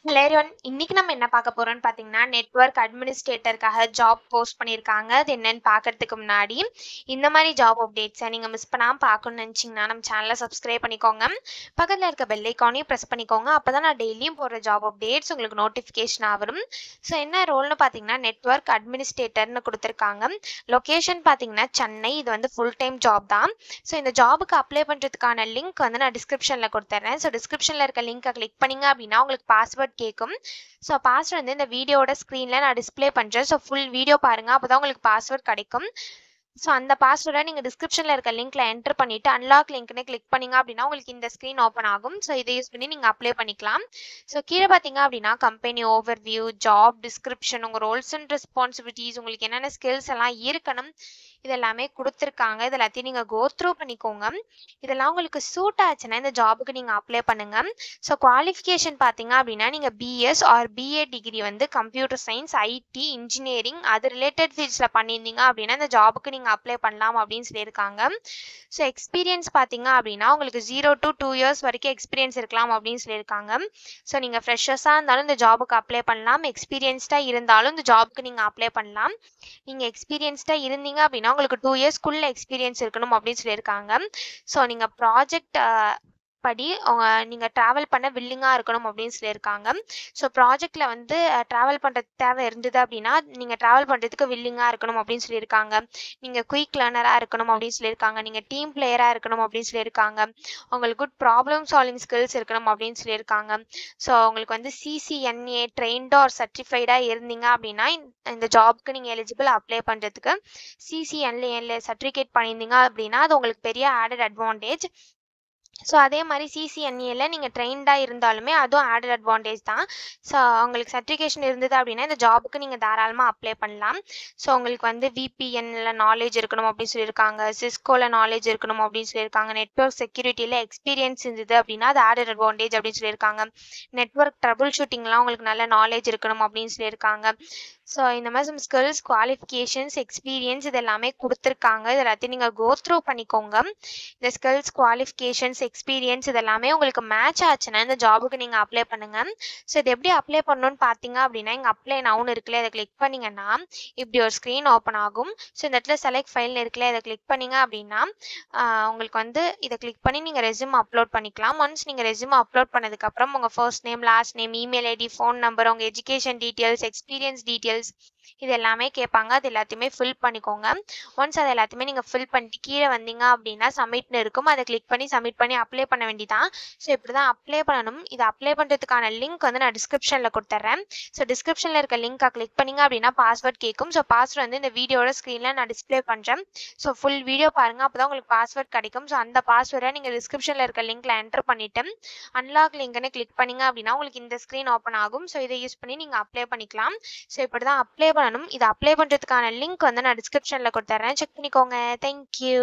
Hello everyone. இன்னைக்கு நம்ம என்ன பார்க்க போறோம்னு பார்த்தீங்கன்னா, நெட்வொர்க் அட்மினிஸ்ட்ரேட்டருக்காக ஜாப் போஸ்ட் பண்ணியிருக்காங்க. அது என்னன்னு பார்க்கறதுக்கு முன்னாடி, இந்த மாதிரி ஜாப் அப்டேட்ஸை நீங்க மிஸ் பண்ணாம பார்க்கணும்னு நினைச்சீங்கன்னா, நம்ம சேனலை சப்ஸ்கிரைப் பண்ணிக்கோங்க. பக்கத்துல இருக்க பெல் ஐக்கானையும் ப்ரெஸ் பண்ணிக்கோங்க. அப்பதான் நான் டெய்லியும் போடுற ஜாப் அப்டேட்ஸ் உங்களுக்கு நோட்டிஃபிகேஷன் வரும். ஸோ என்ன ரோல்னு பார்த்தீங்கன்னா, நெட்வொர்க் அட்மினிஸ்ட்ரேட்டர்னு கொடுத்துருக்காங்க. லொகேஷன் பார்த்தீங்கன்னா சென்னை. இது வந்து ஃபுல் டைம் ஜாப் தான். ஸோ இந்த ஜாபுக்கு அப்ளை பண்ணுறதுக்கான லிங்க் வந்து நான் டிஸ்கிரிப்ஷனில் கொடுத்துட்றேன். ஸோ டிஸ்கிரிப்ஷனில் இருக்க லிங்கை கிளிக் பண்ணிங்க அப்படின்னா உங்களுக்கு பாஸ்வேர்ட் கேட்கும். ஸோ பாஸ்வேர்ட் வந்து இந்த வீடியோட ஸ்க்ரீனில் நான் டிஸ்பிளே பண்ணுறேன். ஸோ ஃபுல் வீடியோ பாருங்கள், அப்போ தான் உங்களுக்கு பாஸ்வேர்ட் கிடைக்கும். ஸோ அந்த பாஸ்வேர்டை நீங்கள் டிஸ்கிரிப்ஷனில் இருக்க லிங்க்ல என்டர் பண்ணிவிட்டு அன்லாக் லிங்க்னு கிளிக் பண்ணிங்க அப்படின்னா உங்களுக்கு இந்த ஸ்க்ரீன் ஓப்பன் ஆகும். ஸோ இதை யூஸ் பண்ணி நீங்கள் அப்ளை பண்ணிக்கலாம். ஸோ கீழே பார்த்தீங்க அப்படின்னா கம்பெனி ஓவர்வியூ, ஜாப் டிஸ்கிரிப்ஷன், உங்கள் ரோல்ஸ் அண்ட் ரெஸ்பான்சிபிலிட்டிஸ், உங்களுக்கு என்னென்ன ஸ்கில்ஸ் எல்லாம் இருக்கணும் இதெல்லாமே கொடுத்துருக்காங்க. இது எல்லாத்தையும் நீங்கள் கோ த்ரூ பண்ணிக்கோங்க. இதெல்லாம் உங்களுக்கு சூட் ஆச்சுன்னா இந்த ஜாபுக்கு நீங்கள் அப்ளை பண்ணுங்க. ஸோ குவாலிஃபிகேஷன் பார்த்தீங்க அப்படின்னா நீங்கள் பிஎஸ் ஆர் பிஏ டிகிரி வந்து கம்ப்யூட்டர் சயின்ஸ், ஐடி, இன்ஜினியரிங் அது ரிலேட்டட் ஃபீல்ட்ஸில் பண்ணியிருந்தீங்க அப்படின்னா இந்த ஜாபுக்கு நீங்கள் அப்ளை பண்ணலாம் அப்படின்னு சொல்லியிருக்காங்க. ஸோ எக்ஸ்பீரியன்ஸ் பார்த்தீங்க அப்படின்னா உங்களுக்கு 0 to 2 years வரைக்கும் எக்ஸ்பீரியன்ஸ் இருக்கலாம் அப்படின்னு சொல்லியிருக்காங்க. ஸோ நீங்கள் ஃப்ரெஷர்ஸாக இருந்தாலும் இந்த ஜாபுக்கு அப்ளை பண்ணலாம். எக்ஸ்பீரியன்ஸ்டாக இருந்தாலும் இந்த ஜாபுக்கு நீங்கள் அப்ளை பண்ணலாம். நீங்கள் எக்ஸ்பீரியன்ஸ்டாக இருந்தீங்க அப்படின்னா உங்களுக்கு 2 yearsக்குள்ள எக்ஸ்பீரியன்ஸ் இருக்கணும் அப்படின்னு சொல்லியிருக்காங்க. ஸோ நீங்கள் ப்ராஜெக்ட் படி நீங்கள் ட்ராவல் பண்ண வில்லிங்காக இருக்கணும் அப்படின்னு சொல்லியிருக்காங்க. ஸோ ப்ராஜெக்டில் வந்து ட்ராவல் பண்ணுறது தேவை இருந்தது அப்படின்னா நீங்கள் ட்ராவல் பண்ணுறதுக்கு வில்லிங்காக இருக்கணும் அப்படின்னு சொல்லியிருக்காங்க. நீங்கள் குயிக் லேர்னராக இருக்கணும் அப்படின்னு சொல்லியிருக்காங்க. நீங்கள் டீம் பிளேயராக இருக்கணும் அப்படின்னு சொல்லியிருக்காங்க. உங்களுக்கு குட் ப்ராப்ளம் சால்விங் ஸ்கில்ஸ் இருக்கணும் அப்படின்னு சொல்லியிருக்காங்க. ஸோ உங்களுக்கு வந்து சிசிஎன்ஏ ட்ரெயின்டு ஆர் சர்டிஃபைடாக இருந்தீங்க அப்படின்னா இந்த ஜாப்க்கு நீங்கள் எலிஜிபிள் அப்ளை பண்ணுறதுக்கு. சிசிஎன்ஏ சர்டிஃபிகேட் பண்ணியிருந்தீங்க அப்படின்னா அது உங்களுக்கு பெரிய ஆடட் அட்வான்டேஜ். ஸோ அதே மாதிரி சிசிஎன்ஏல நீங்கள் ட்ரெயின்டாக இருந்தாலுமே அதுவும் ஆடட் அட்வான்டேஜ் தான். ஸோ உங்களுக்கு சர்டிஃபிகேஷன் இருந்தது அப்படின்னா இந்த ஜாபுக்கு நீங்கள் தாராளமாக அப்ளை பண்ணலாம். ஸோ உங்களுக்கு வந்து விபிஎன்ல நாலேஜ் இருக்கணும் அப்படின்னு சொல்லியிருக்காங்க. சிஸ்கோவில் நாலேஜ் இருக்கணும் அப்படின்னு சொல்லியிருக்காங்க. நெட்வொர்க் செக்யூரிட்டியில் எக்ஸ்பீரியன்ஸ் இருந்தது அப்படின்னா அது ஆடட் அட்வான்டேஜ் அப்படின்னு சொல்லியிருக்காங்க. நெட்வொர்க் ட்ரபுள் ஷூட்டிங்லாம் உங்களுக்கு நல்ல நாலேஜ் இருக்கணும் அப்படின்னு சொல்லியிருக்காங்க. ஸோ இந்த மாதிரி ஸ்கில்ஸ், குவாலிஃபிகேஷன்ஸ், எக்ஸ்பீரியன்ஸ் இது எல்லாமே கொடுத்துருக்காங்க. இது எல்லாத்தையும் நீங்கள் கோ த்ரூ பண்ணிக்கோங்க. இந்த ஸ்கில்ஸ், குவாலிஃபிகேஷன்ஸ், எக்ஸ்பீரியன்ஸ் இதெல்லாமே உங்களுக்கு மேட்ச் ஆச்சுன்னா இந்த ஜாபுக்கு நீங்கள் அப்ளை பண்ணுங்க. ஸோ இது எப்படி அப்ளை பண்ணணும்னு பார்த்தீங்க அப்படின்னா இங்கே அப்ளை நவுன் இருக்குல்ல அதை கிளிக் பண்ணிங்கன்னா இப்படி ஒரு ஸ்க்ரீன் ஓப்பன் ஆகும். ஸோ இந்த இடத்துல செலக்ட் ஃபைல்னு இருக்குல்ல இதை கிளிக் பண்ணிங்க அப்படின்னா உங்களுக்கு வந்து இதை கிளிக் பண்ணி நீங்கள் ரெஸ்யூம் அப்லோட் பண்ணிக்கலாம். ஒன்ஸ் நீங்கள் ரெஸ்யூம் அப்லோட் பண்ணதுக்கப்புறம் உங்கள் first name, last name, email ID, phone number, உங்கள் எஜுகேஷன் டீட்டெயில்ஸ், எக்ஸ்பீரியன்ஸ் டீட்டெயில்ஸ் இது எல்லாமே கேட்பாங்க. அது எல்லாத்தையுமே ஃபில் பண்ணிக்கோங்க. ஒன்ஸ் அது எல்லாத்தையுமே நீங்கள் ஃபில் பண்ணிட்டு கீழே வந்தீங்க அப்படின்னா சப்மிட்னு இருக்கும். அதை கிளிக் பண்ணி சப்மிட் பண்ணி அப்ளை பண்ண வேண்டியதான். ஸோ இப்படி தான் அப்ளை பண்ணணும். இதை அப்ளை பண்ணுறதுக்கான லிங்க் வந்து நான் டிஸ்கிரிப்ஷனில் கொடுத்துட்றேன். ஸோ டிஸ்கிரிப்ஷனில் இருக்க லிங்க்கை கிளிக் பண்ணிங்க அப்படின்னா பாஸ்வேர்ட் கேட்கும். ஸோ பாஸ்வேர்ட் வந்து இந்த வீடியோட ஸ்க்ரீனில் நான் டிஸ்பிளே பண்ணுறேன். ஸோ ஃபுல் வீடியோ பாருங்கள், அப்போ தான் உங்களுக்கு பாஸ்வேர்ட் கிடைக்கும். ஸோ அந்த பாஸ்வேர்டை நீங்கள் டிஸ்கிரிப்ஷனில் இருக்க லிங்க்கில் என்டர் பண்ணிவிட்டு அன்லாக் லிங்க்னு கிளிக் பண்ணிங்க அப்படின்னா உங்களுக்கு இந்த ஸ்க்ரீன் ஓப்பன் ஆகும். ஸோ இதை யூஸ் பண்ணி நீங்கள் அப்ளை பண்ணிக்கலாம். ஸோ இப்படி தான் அப்ளை பண்ணணும். இதை அப்ளை பண்ணுறதுக்கான லிங்க் வந்து நான் டிஸ்கிரிப்ஷனில் கொடுத்துட்றேன். செக் பண்ணிக்கோங்க. தேங்க்யூ.